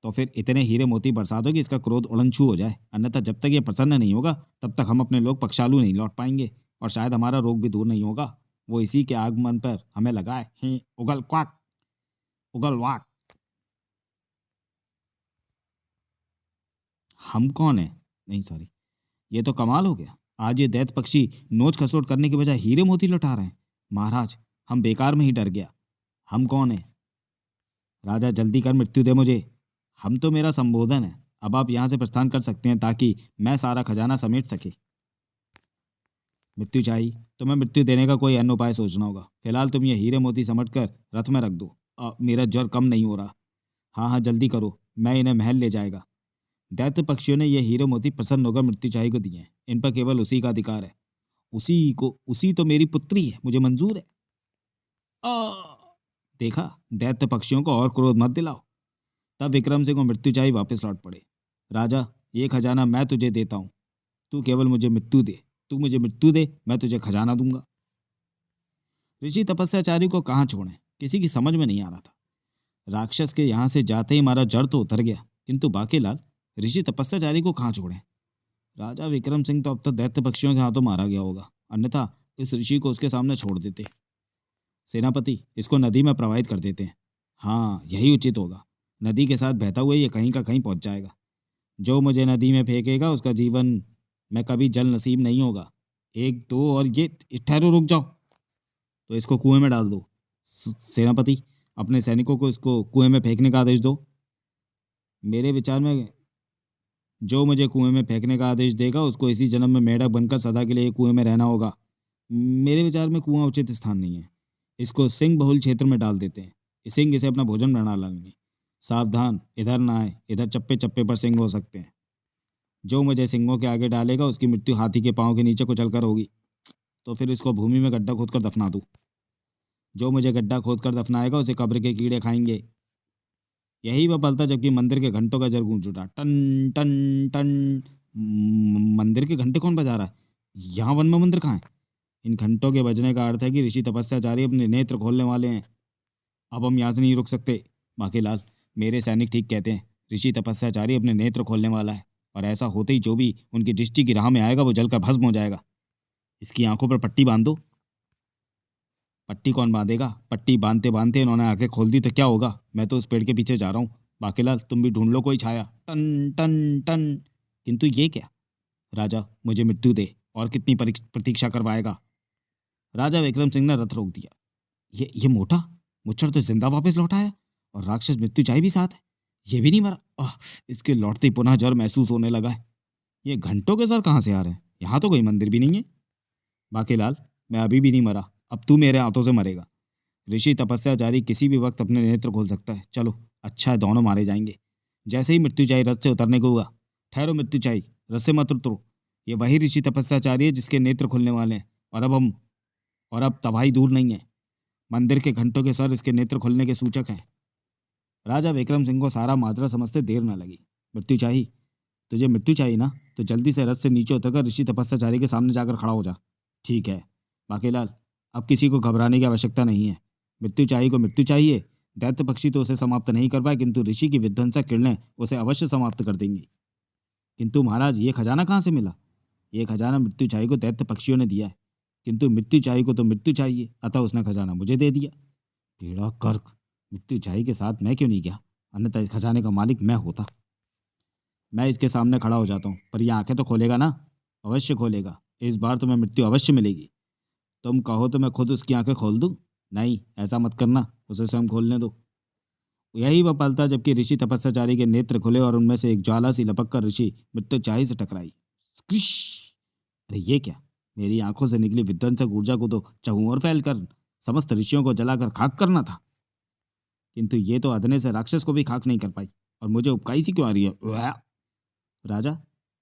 तो फिर इतने हीरे मोती बरसा दो कि इसका क्रोध उड़नछू हो जाए, अन्यथा जब तक ये प्रसन्न नहीं होगा तब तक हम अपने लोग पक्षालु नहीं लौट पाएंगे और शायद हमारा रोग भी दूर नहीं होगा। वो इसी के आगमन पर हमें लगाए। उगल क्वाक, उगल वाक। हम कौन है? नहीं सॉरी, ये तो कमाल हो गया। आज ये दैत्य पक्षी नोच खसोट करने के बजाय हीरे मोती लौटा रहे हैं। महाराज, हम बेकार में ही डर गया। हम कौन है? राजा, जल्दी कर, मृत्यु दे मुझे। हम तो मेरा संबोधन है। अब आप यहाँ से प्रस्थान कर सकते हैं ताकि मैं सारा खजाना समेट सके। मृत्यु चाहिए तो मैं मृत्यु देने का कोई अन्य उपाय सोचना होगा। फिलहाल तुम ये हीरे मोती समझ कर रथ में रख दो। मेरा ज्वर कम नहीं हो रहा। हाँ हाँ, जल्दी करो, मैं इन्हें महल ले जाएगा। दैत्य पक्षियों ने ये हीरे मोती प्रसन्न होकर मृत्युचाही को दिए हैं। इन पर केवल उसी का अधिकार है। उसी तो मेरी पुत्री है, मुझे मंजूर है। आ, देखा, दैत्य पक्षियों को और क्रोध मत दिलाओ। तब विक्रम सिंह और मृत्युचाही वापस लौट पड़े। राजा, ये खजाना मैं तुझे देता हूँ, तू केवल मुझे मृत्यु दे। तू मुझे मृत्यु दे, मैं तुझे खजाना दूंगा। ऋषि तपस्याचारी को कहाँ छोड़ें, किसी की समझ में नहीं आ रहा था। राक्षस के यहाँ से जाते ही हमारा जड़ तो उतर गया, किंतु बाकीलाल, ऋषि तपस्याचारी को कहाँ छोड़ें? राजा विक्रम सिंह तो अब तक दैत्य पक्षियों के हाथों मारा गया होगा, अन्यथा इस ऋषि को उसके सामने छोड़ देते। सेनापति, इसको नदी में प्रवाहित कर देते हैं। हाँ, यही उचित होगा। नदी के साथ बहता हुआ ये कहीं का कहीं पहुंच जाएगा। जो मुझे नदी में फेंकेगा उसका जीवन में कभी जल नसीब नहीं होगा। एक दो और ये, ठहरो, रुक जाओ। तो इसको कुएं में डाल दो। सेनापति, अपने सैनिकों को इसको कुएं में फेंकने का आदेश दो। मेरे विचार में जो मुझे कुएं में फेंकने का आदेश देगा उसको इसी जन्म में मेढक बनकर सदा के लिए कुएं में रहना होगा। मेरे विचार में कुआं उचित स्थान नहीं है। इसको सिंह बहुल क्षेत्र में डाल देते हैं। सिंह इसे अपना भोजन बना लेंगे। सावधान, इधर ना आए, इधर चप्पे चप्पे पर सिंह हो सकते हैं। जो मुझे सिंहों के आगे डालेगा उसकी मृत्यु हाथी के पाँव के नीचे कुचल कर होगी। तो फिर इसको भूमि में गड्ढा खोद कर दफना दूँ। जो मुझे गड्ढा खोद कर दफनाएगा उसे कब्र के कीड़े खाएंगे। यही वह पल था जबकि मंदिर के घंटों का जर गूंज उठा, टन टन टन। मंदिर के घंटे कौन बजा रहा है? यहाँ वन में मंदिर कहाँ है? इन घंटों के बजने का अर्थ है कि ऋषि तपस्याचारी अपने नेत्र खोलने वाले हैं। अब हम यहाँ से नहीं रुक सकते। बाकीलाल, मेरे सैनिक ठीक कहते हैं, ऋषि तपस्याचारी अपने नेत्र खोलने वाला है और ऐसा होते ही जो भी उनकी दृष्टि की राह में आएगा वो जलकर भस्म हो जाएगा। इसकी आंखों पर पट्टी बांध दो। पट्टी कौन बांधेगा? पट्टी बांधते बांधते इन्होंने आंखें खोल दी तो क्या होगा? मैं तो उस पेड़ के पीछे जा रहा हूँ। बाकीलाल, तुम भी ढूंढ लो कोई छाया। Ton ton ton. किंतु ये क्या? राजा, मुझे मृत्यु दे। और कितनी प्रतीक्षा करवाएगा? राजा विक्रम सिंह ने रथ रोक दिया। ये मोटा मुच्छर तो जिंदा वापस लौट आया और राक्षस मृत्युंजय भी साथ है। ये भी नहीं मरा। इसके लौटते ही पुनः जर महसूस होने लगा है। ये घंटों के सर कहाँ से आ रहे हैं? यहाँ तो कोई मंदिर भी नहीं है। बाकीलाल, मैं अभी भी नहीं मरा, अब तू मेरे हाथों से मरेगा। ऋषि तपस्या जारी किसी भी वक्त अपने नेत्र खोल सकता है। चलो, अच्छा है, दोनों मारे जाएंगे। जैसे ही मृत्युंजय रथ से उतरने को हुआ, ठहरो मृत्युंजय, रथ से मत उतरो। ये वही ऋषि तपस्याचारी है जिसके नेत्र खुलने वाले हैं, और अब तबाही दूर नहीं है। मंदिर के घंटों के सर इसके नेत्र खुलने के सूचक हैं। राजा विक्रम सिंह को सारा माजरा समझते देर न लगी। मृत्युंजय, तुझे मृत्यु चाहिए ना, तो जल्दी से रथ से नीचे उतरकर ऋषि तपस्याचारी के सामने जाकर खड़ा हो जा। ठीक है। बाकीलाल, अब किसी को घबराने की आवश्यकता नहीं है। मृत्युंजय को मृत्यु चाहिए। दैत्य पक्षी तो उसे समाप्त नहीं कर पाए, किंतु ऋषि की विध्वंसक किरणें उसे अवश्य समाप्त कर देंगी। किंतु महाराज, ये खजाना कहाँ से मिला? ये खजाना मृत्युंजय को दैत्य पक्षियों ने दिया है, किंतु मृत्युंजय को तो मृत्यु चाहिए, अतः उसने खजाना मुझे दे दिया। टेढ़ा कर्क, मृत्युंजय के साथ मैं क्यों नहीं गया? अन्यथा इस खजाने का मालिक मैं होता। मैं इसके सामने खड़ा हो जाता हूँ, पर ये आंखें तो खोलेगा ना? अवश्य खोलेगा। इस बार तुम्हें मृत्यु अवश्य मिलेगी। तुम कहो तो मैं खुद उसकी आंखें खोल दूं? नहीं, ऐसा मत करना, उसे स्वयं खोलने दो। यही वह पल था जबकि ऋषि तपस्याचारी के नेत्र खुले और उनमें से एक ज्वाला सी लपक कर ऋषि मृत्युंजय से टकराई। स्क्रिश! अरे ये क्या? मेरी आंखों से निकली विध्वंसक ऊर्जा को तो चहुओर फैलकर समस्त ऋषियों को जलाकर खाक करना था, किंतु ये तो अधने से राक्षस को भी खाक नहीं कर पाई, और मुझे उपकाई सी क्यों आ रही है? उआ! राजा,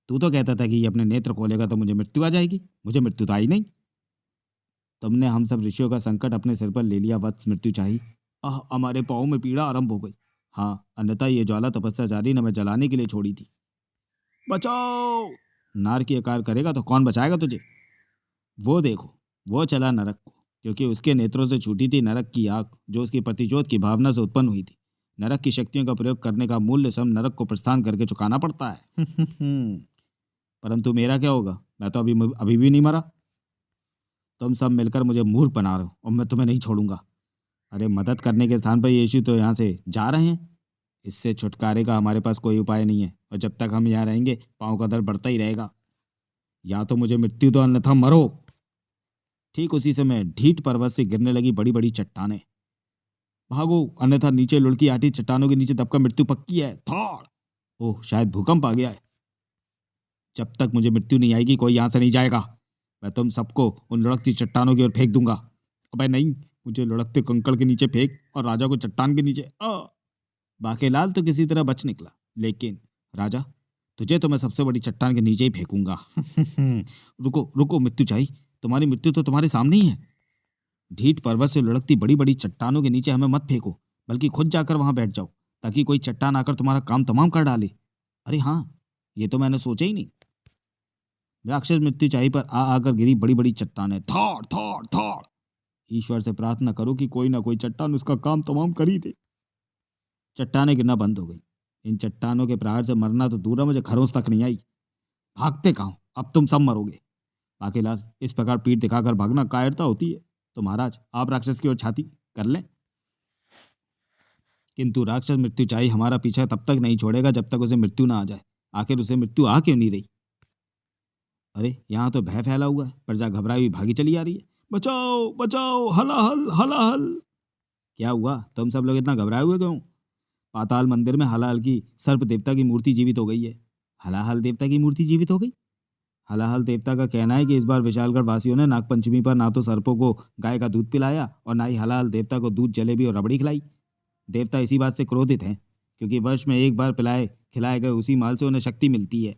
तू तो कहता था कि ये अपने नेत्र खोलेगा तो मुझे मृत्यु आ जाएगी। मुझे मृत्यु तो आई नहीं। तुमने हम सब ऋषियों का संकट अपने सिर पर ले लिया वत्स मृत्युंजय। हमारे पाँव में पीड़ा आरंभ हो गई। हाँ, अन्यथा ये ज्वाला तपस्याचारी ने मैं जलाने के लिए छोड़ी थी। बचाओ! नार की आकार करेगा तो कौन बचाएगा तुझे? वो देखो, वो चला नरक को, क्योंकि उसके नेत्रों से छूटी थी नरक की आग, जो उसकी प्रतिशोध की भावना से उत्पन्न हुई थी। नरक की शक्तियों का प्रयोग करने का मूल्य सब नरक को प्रस्थान करके चुकाना पड़ता है। परंतु मेरा क्या होगा? मैं तो अभी भी नहीं मरा। तुम सब मिलकर मुझे मूर्ख बना रहे हो और मैं तुम्हें नहीं छोड़ूंगा। अरे, मदद करने के स्थान पर यीशु तो यहाँ से जा रहे हैं। इससे छुटकारे का हमारे पास कोई उपाय नहीं है, और जब तक हम यहाँ रहेंगे पाँव का दर्द बढ़ता ही रहेगा। या तो मुझे मृत्यु दो, अन्यथा मरो। ठीक उसी समय ढीठ पर्वत से गिरने लगी बड़ी बड़ी चट्टानें। भागो, अन्यथा नीचे लुढ़की आटी चट्टानों के नीचे दबकर मृत्यु पक्की है। थोड़! ओह, शायद भूकंप आ गया है। जब तक मुझे मृत्यु नहीं आएगी कोई यहाँ से नहीं जाएगा। मैं तुम सबको उन लुढ़कती चट्टानों की ओर फेंक दूंगा। अबे नहीं, मुझे लुढ़कते कंकड़ के नीचे फेंक और राजा को चट्टान के नीचे। बाकेलाल तो किसी तरह बच निकला, लेकिन राजा, तुझे तो मैं सबसे बड़ी चट्टान के नीचे ही फेंकूंगा। रुको रुको मृत्युंजय, तुम्हारी मृत्यु तो तुम्हारे सामने ही है। ढीठ पर्वत से लुढ़कती बड़ी बड़ी चट्टानों के नीचे हमें मत फेंको, बल्कि खुद जाकर वहां बैठ जाओ, ताकि कोई चट्टान आकर तुम्हारा काम तमाम कर डाले। अरे हाँ, ये तो मैंने सोचा ही नहीं। राक्षस मृत्युंजय पर आ आकर गिरी बड़ी बड़ी चट्टानें। थोड़ थोड़ थोड़! ईश्वर से प्रार्थना करो कि कोई ना कोई चट्टान उसका काम तमाम कर ही दे। चट्टानें गिरना बंद हो गई। इन चट्टानों के प्रहार से मरना तो दूर है, मुझे खरोंच तक नहीं आई। भागते कहाँ? अब तुम सब मरोगे। बाकीलाल, इस प्रकार पीठ दिखाकर भागना कायरता होती है। तो महाराज, आप राक्षस की ओर छाती कर लें। किंतु राक्षस मृत्युंजय हमारा पीछा तब तक नहीं छोड़ेगा जब तक उसे मृत्यु ना आ जाए। आखिर उसे मृत्यु आ क्यों नहीं रही? अरे, यहाँ तो भय फैला हुआ है, प्रजा घबराई हुई भागी चली आ रही है। बचाओ बचाओ, हलाहल हलाहल! क्या हुआ? तुम सब लोग इतना घबराए हुए क्यों? पाताल मंदिर में हलाहल की सर्प देवता की मूर्ति जीवित हो गई है। हलाहल देवता की मूर्ति जीवित हो गई? हलाहल देवता का कहना है कि इस बार विशालगढ़ वासियों ने नागपंचमी पर ना तो सर्पों को गाय का दूध पिलाया और ना ही हलाहल देवता को दूध, जलेबी और रबड़ी खिलाई। देवता इसी बात से क्रोधित हैं, क्योंकि वर्ष में एक बार पिलाए खिलाए गए उसी माल से उन्हें शक्ति मिलती है।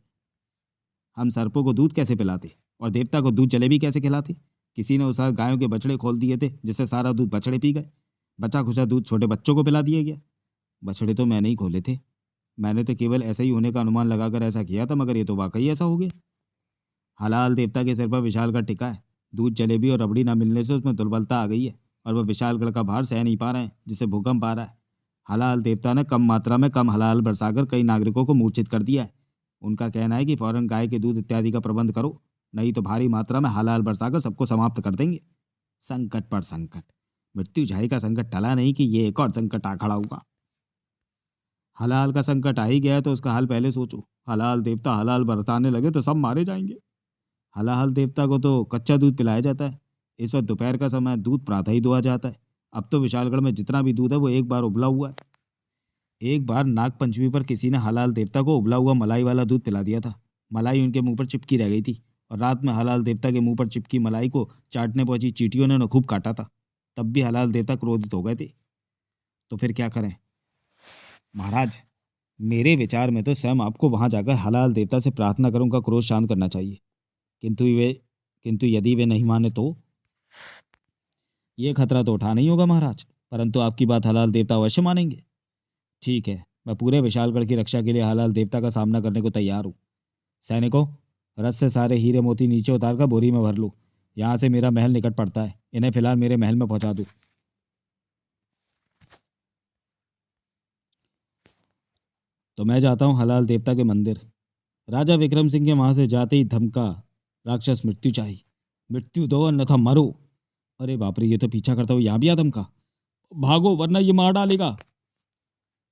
हम सर्पों को दूध कैसे पिलाते और देवता को दूध, जलेबी कैसे खिलाते? किसी ने उस साल गायों के बछड़े खोल दिए थे, जिससे सारा दूध बछड़े पी गए। बचा खुचा दूध छोटे बच्चों को पिला दिया गया। बछड़े तो मैंने ही खोले थे। मैंने तो केवल ऐसा ही होने का अनुमान लगाकर ऐसा किया था, मगर ये तो वाकई ऐसा हो गया। हलाल देवता के सिर पर विशालगढ़ टिका है। दूध, जलेबी और रबड़ी ना मिलने से उसमें दुर्बलता आ गई है, और वह विशालगढ़ का भार सह नहीं पा रहे हैं, जिससे भूकंप आ रहा है। हलाल देवता ने कम मात्रा में कम हलाल बरसाकर कई नागरिकों को मूर्छित कर दिया है। उनका कहना है कि फौरन गाय के दूध इत्यादि का प्रबंध करो, नहीं तो भारी मात्रा में हलाल बरसाकर सबको समाप्त कर देंगे। संकट पर संकट! मृत्युंजय का संकट टला नहीं कि ये एक और संकट आ खड़ा होगा। हलाल का संकट आ ही गया तो उसका हाल पहले सोचो। हलाल देवता हलाल बरसाने लगे तो सब मारे जाएंगे। हलाहल देवता को तो कच्चा दूध पिलाया जाता है, इस वक्त दोपहर का समय, दूध प्रातः ही दुहा जाता है। अब तो विशालगढ़ में जितना भी दूध है वो एक बार उबला हुआ है। एक बार नाग पंचमी पर किसी ने हलाल देवता को उबला हुआ मलाई वाला दूध पिला दिया था। मलाई उनके मुंह पर चिपकी रह गई थी और रात में हलाल देवता के मुंह पर चिपकी मलाई को चाटने पहुंची चींटियों ने उन्हें खूब काटा था। तब भी हलाल देवता क्रोधित हो गए थे। तो फिर क्या करें महाराज? मेरे विचार में तो स्वयं आपको वहां जाकर हलाल देवता से प्रार्थना कर उनका क्रोध शांत करना चाहिए। किंतु यदि वे नहीं माने तो? ये खतरा तो उठा नहीं होगा महाराज, परंतु आपकी बात हलाल देवता अवश्य मानेंगे। ठीक है, मैं पूरे विशालगढ़ की रक्षा के लिए हलाल देवता का सामना करने को तैयार हूँ। सैनिकों, रथ से सारे हीरे मोती नीचे उतार कर बोरी में भर लो। यहाँ से मेरा महल निकट पड़ता है, इन्हें फिलहाल मेरे महल में पहुंचा दो। तो मैं जाता हूँ हलाल देवता के मंदिर। राजा विक्रम सिंह के वहां से जाते ही धमका, राक्षस मृत्यु चाहिए, मृत्यु दो अन्यथा मरो। अरे बाप रे, ये तो पीछा करता हुआ यहाँ भी आ धमका, भागो वरना ये मार डालेगा।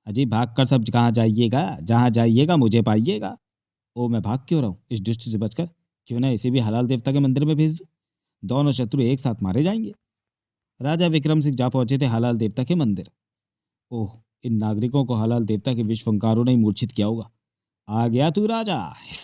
अजी भाग कर सब कहाँ जाइएगा, जहाँ जाइएगा मुझे पाइएगा। ओ मैं भाग क्यों रहा हूँ इस दुष्ट से बचकर? क्यों ना इसे भी हलाल देवता के मंदिर में भेज दूं, दोनों शत्रु एक साथ मारे जाएंगे। राजा विक्रम सिंह जा पहुंचे थे हलाल देवता के मंदिर। ओह, इन नागरिकों को हलाल देवता के विश्वंकारों ने ही मूर्छित किया होगा। आ गया तू राजा, हिस।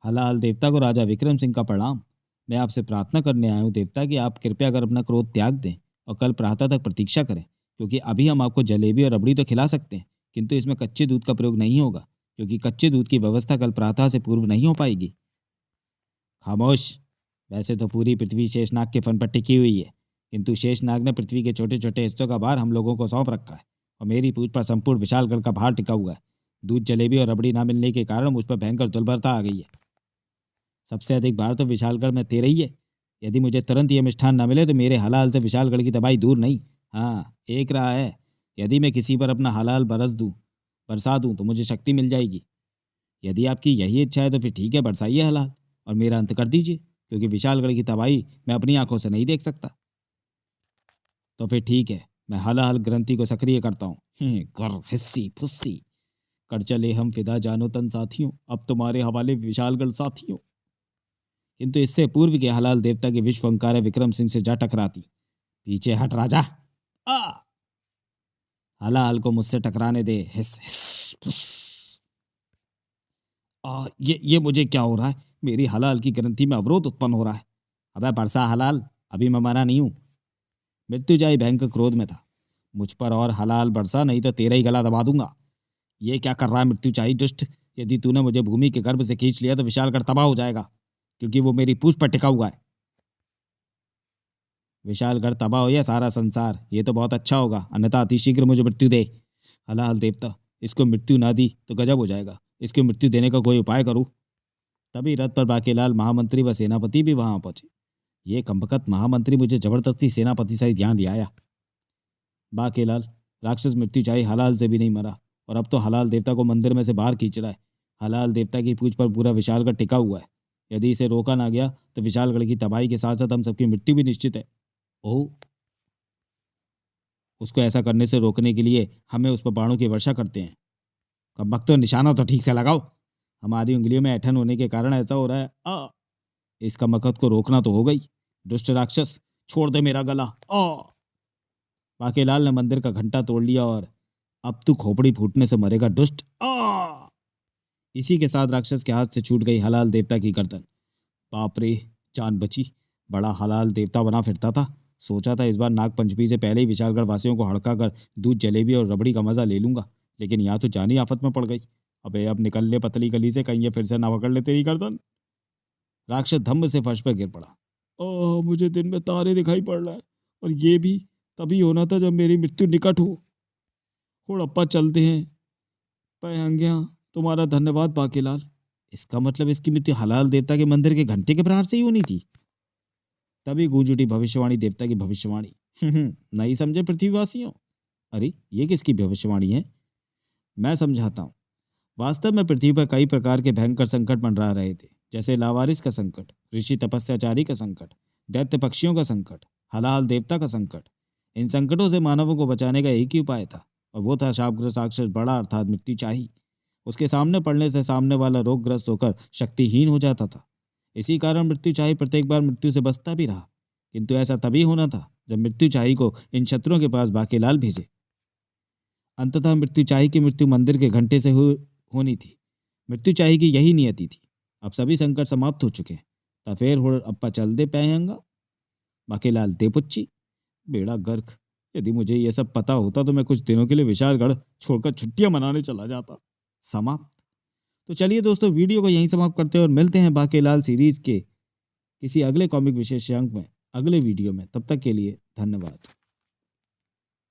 हलाल देवता को राजा विक्रम सिंह का प्रणाम। मैं आपसे प्रार्थना करने आया हूँ देवता कि आप कृपया कर अपना क्रोध त्याग दें और कल प्रातः तक प्रतीक्षा करें, क्योंकि अभी हम आपको जलेबी और रबड़ी तो खिला सकते हैं, किंतु इसमें कच्चे दूध का प्रयोग नहीं होगा, क्योंकि कच्चे दूध की व्यवस्था कल प्रातः से पूर्व नहीं हो पाएगी। खामोश। वैसे तो पूरी पृथ्वी शेषनाग के फन पर टिकी हुई है, किंतु शेषनाग ने पृथ्वी के छोटे छोटे हिस्सों का भार हम लोगों को सौंप रखा है और मेरी पूंछ पर संपूर्ण विशालगढ़ का भार टिका हुआ है। दूध, जलेबी और रबड़ी ना मिलने के कारण मुझ पर भयंकर दुर्बलता आ गई है। सबसे अधिक भार तो विशालगढ़ में तेरा ही है। यदि मुझे तुरंत ये मिष्ठान न मिले तो मेरे हलाल से विशालगढ़ की तबाही दूर नहीं, हाँ एक रहा है। यदि मैं किसी पर अपना हलाल बरसा दूं तो मुझे शक्ति मिल जाएगी। यदि आपकी यही इच्छा है तो फिर ठीक है, बरसाइए हलाल और मेरा अंत कर दीजिए, क्योंकि विशालगढ़ की तबाही मैं अपनी आंखों से नहीं देख सकता। तो फिर ठीक है, मैं हलाल ग्रंथि को सक्रिय करता हूँ। कर हिस्सी फुस्सी, कर चले हम फिदा जानो तन साथियों, अब तुम्हारे हवाले विशालगढ़ साथियों। किंतु इससे पूर्व के हलाल देवता के विश्व अंकार विक्रम सिंह से जा टकराती। पीछे हट राजा। आ हलाल को मुझसे टकराने दे। हिस हिस फुस। ये मुझे क्या हो रहा है? मेरी हलाल की ग्रंथि में अवरोध उत्पन्न हो रहा है। अबे बरसा हलाल, अभी मैं मना नहीं हूं। मृत्युंजय भयंकर क्रोध में था। मुझ पर और हलाल बरसा, नहीं तो तेरा ही गला दबा दूंगा। ये क्या कर रहा है मृत्युंजय दुष्ट? यदि तूने मुझे भूमि के गर्भ से खींच लिया तो विशालगढ़ तबाह हो जाएगा, क्योंकि वो मेरी पूंछ पर टिका हुआ है। विशालगढ़ तबाह हो या सारा संसार, ये तो बहुत अच्छा होगा, अन्यथा अतिशीघ्र मुझे मृत्यु दे। हलाल देवता, इसको मृत्यु ना दी तो गजब हो जाएगा, इसको मृत्यु देने का कोई उपाय करूं। तभी रथ पर बाकीलाल महामंत्री व सेनापति भी वहां पहुंचे। ये कम्बकत महामंत्री मुझे जबरदस्ती सेनापति से ध्यान दिलाया। बाकीलाल, राक्षस मृत्युंजय हलाल से भी नहीं मरा और अब तो हलाल देवता को मंदिर में से बाहर खींच रहा है। हलाल देवता की पूंछ पर पूरा विशालगढ़ टिका हुआ है। यदि इसे रोका ना गया तो विशालगढ़ की तबाही के साथ साथ हम सबकी मृत्यु भी निश्चित है। ओह, उसको ऐसा करने से रोकने के लिए हमें उस पर बाणों की वर्षा करते हैं। कब तो निशाना तो ठीक से लगाओ। हमारी उंगलियों में ऐठन होने के कारण ऐसा हो रहा है। इसका मकद को रोकना तो हो गई। दुष्ट राक्षस, छोड़ दे मेरा गला। बाकीलाल ने मंदिर का घंटा तोड़ लिया और अब तू खोपड़ी फूटने से मरेगा दुष्ट। इसी के साथ राक्षस के हाथ से छूट गई हलाल देवता की गर्दन। बाप रे, जान बची। बड़ा हलाल देवता बना फिरता था। सोचा था इस बार नाग पंचमी से पहले ही विशालगढ़ वासियों को हड़का कर दूध, जलेबी और रबड़ी का मजा ले लूंगा, लेकिन यहाँ तो जानी आफत में पड़ गई। अबे अब निकल ले पतली गली से, कहीं ये फिर से ना पकड़ ले तेरी गर्दन। राक्षस धम्म से फर्श पर गिर पड़ा। ओह, मुझे दिन में तारे दिखाई पड़ रहा है, और ये भी तभी होना था जब मेरी मृत्यु निकट हो। हुड़प्पा चलते हैं। पैंग्या, तुम्हारा धन्यवाद बाकीलाल। इसका मतलब इसकी मृत्यु हलाल देवता के मंदिर के घंटे के प्रहार से ही होनी थी। तभी गूंज उठी भविष्यवाणी देवता की भविष्यवाणी। नहीं समझे पृथ्वीवासियों? अरे ये किसकी भविष्यवाणी है? मैं समझाता हूँ। वास्तव में पृथ्वी पर कई प्रकार के भयंकर संकट मंडरा रहे थे, जैसे लावारिस का संकट, ऋषि तपस्याचारी का संकट, दैत्य पक्षियों का संकट, हलाल देवता का संकट। इन संकटों से मानवों को बचाने का एक ही उपाय था, और वो था शापग्रस्त राक्षस बड़ा अर्थात मृत्यु चाहिए। उसके सामने पड़ने से सामने वाला रोगग्रस्त होकर शक्तिहीन हो जाता था। इसी कारण मृत्यु चाहिए प्रत्येक बार मृत्यु से बचता भी रहा, किंतु ऐसा तभी होना था जब मृत्यु चाही को इन शत्रुओं के पास बाकेलाल भेजे। अंततः मृत्यु चाही की मृत्यु मंदिर के घंटे से होनी थी। मृत्यु चाही की यही नियति थी। अब सभी संकट समाप्त हो चुके हैं। ता फिर हुड़ अप्पा चल दे पैंगा बाकेलाल दे पुच्ची बेड़ा गर्क। यदि मुझे यह सब पता होता तो मैं कुछ दिनों के लिए विशालगढ़ छोड़कर छुट्टियां मनाने चला जाता। समाप्त। तो चलिए दोस्तों, वीडियो को यहीं समाप्त करते हैं और मिलते हैं बाकेलाल सीरीज के किसी अगले कॉमिक विशेषांक में, अगले वीडियो में। तब तक के लिए धन्यवाद।